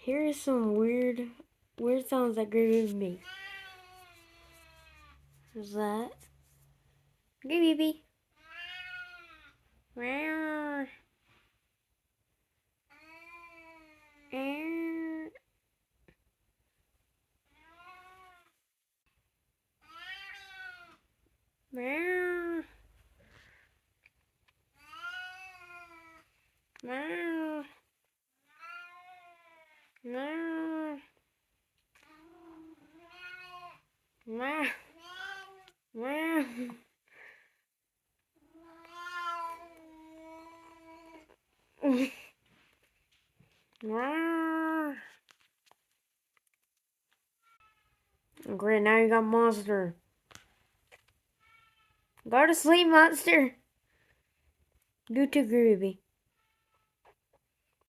Here is some weird sounds that Gravy makes. Is that Gravy? Meow. Meow. Meow. Meow. Meow. Meow. Meow. Great, now you got monster. Go to sleep, monster. Do to Groovy.